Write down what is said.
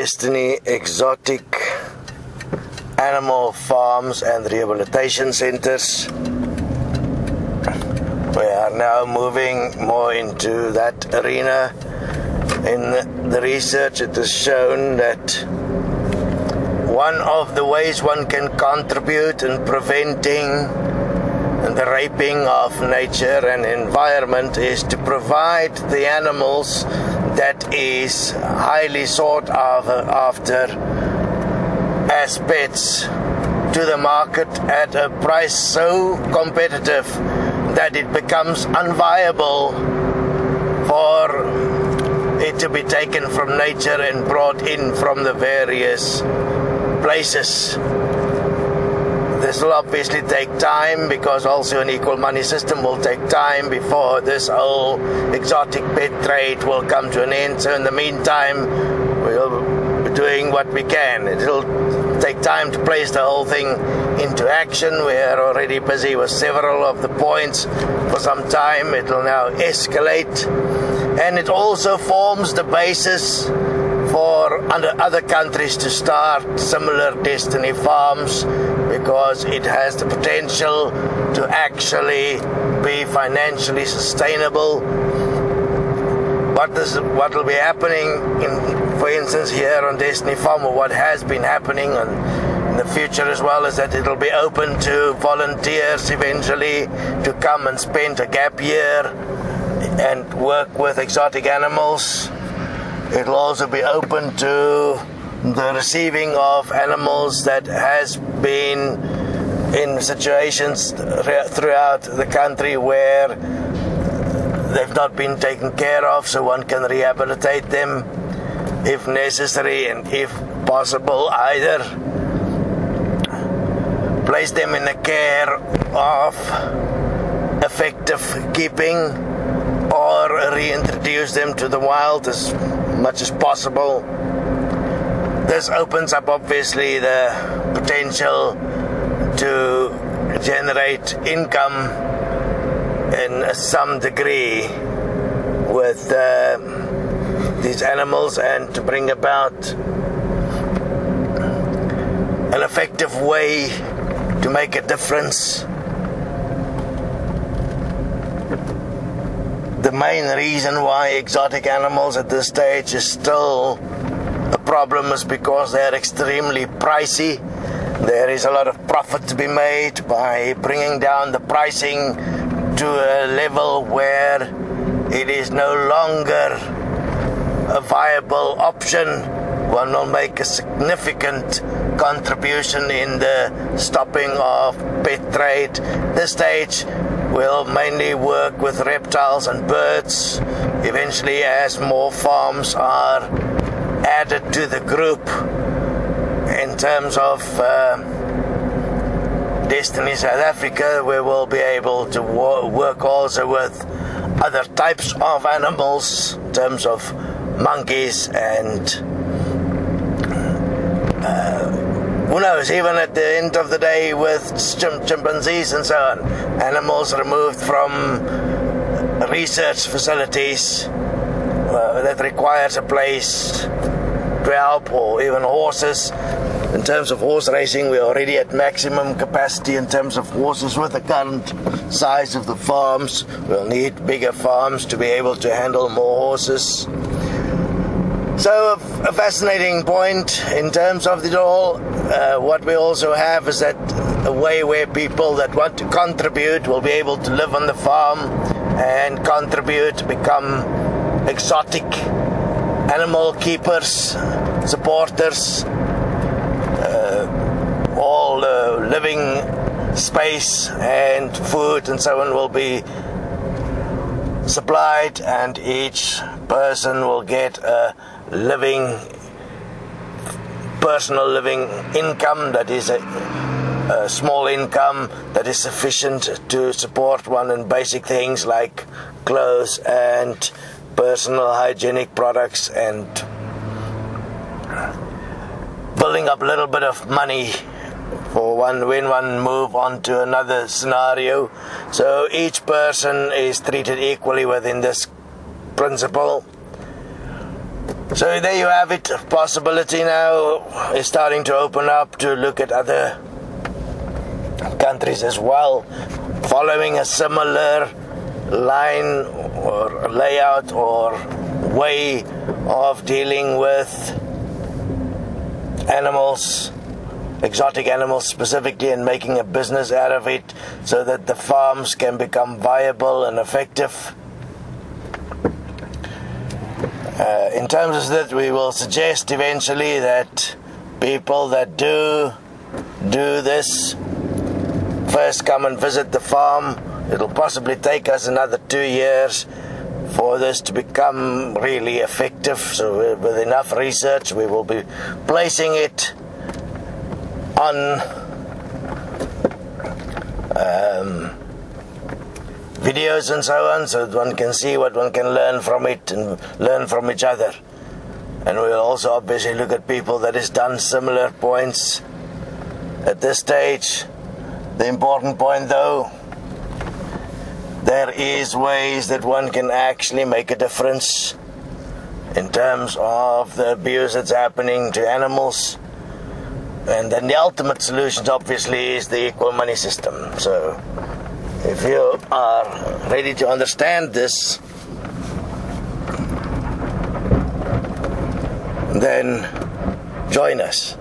Desteni Exotic Animal Farms and Rehabilitation Centers. We are now moving more into that arena. In the research, it has shown that one of the ways one can contribute in preventing the raping of nature and environment is to provide the animals that is highly sought after as pets to the market at a price so competitive that it becomes unviable for it to be taken from nature and brought in from the various places. This will obviously take time, because also an equal money system will take time before this whole exotic pet trade will come to an end. So in the meantime, we'll be doing what we can. It'll take time to place the whole thing into action. We are already busy with several of the points for some time. It will now escalate, and it also forms the basis for other countries to start similar Desteni farms, because it has the potential to actually be financially sustainable. What will be happening, for instance, here on Desteni Farm, or what has been happening in the future as well, is that it will be open to volunteers eventually to come and spend a gap year and work with exotic animals. It will also be open to the receiving of animals that has been in situations throughout the country where they've not been taken care of, so one can rehabilitate them if necessary, and if possible either place them in the care of effective keeping or reintroduce them to the wild as much as possible. This opens up obviously the potential to generate income in some degree with these animals, and to bring about an effective way to make a difference. The main reason why exotic animals at this stage is still a problem is because they are extremely pricey. There is a lot of profit to be made by bringing down the pricing to a level where it is no longer a viable option. One will make a significant contribution in the stopping of pet trade. This stage will mainly work with reptiles and birds. Eventually, as more farms are added to the group, in terms of Desteni South Africa, we will be able to work also with other types of animals, in terms of monkeys and who knows, even at the end of the day with chimpanzees and so on, animals removed from research facilities that requires a place to help, or even horses. In terms of horse racing, we're already at maximum capacity in terms of horses with the current size of the farms. We'll need bigger farms to be able to handle more horses. So a fascinating point in terms of it all. What we also have is that a way where people that want to contribute will be able to live on the farm and contribute, become exotic animal keepers, supporters. All living space and food and so on will be supplied, and each person will get a personal living income that is a small income that is sufficient to support one in basic things like clothes and personal hygienic products, and building up a little bit of money for when one move on to another scenario. So each person is treated equally within this principle. So there you have it. Possibility now is starting to open up to look at other countries as well, following a similar line or layout or way of dealing with animals, exotic animals specifically, and making a business out of it so that the farms can become viable and effective. In terms of that, we will suggest eventually that people that do this first come and visit the farm. It'll possibly take us another 2 years for this to become really effective. So with enough research, we will be placing it on videos and so on, so that one can see what one can learn from it and learn from each other. And we'll also obviously look at people that has done similar points at this stage. The important point though, there is ways that one can actually make a difference in terms of the abuse that's happening to animals. And then the ultimate solution obviously is the equal money system. So if you are ready to understand this, then join us.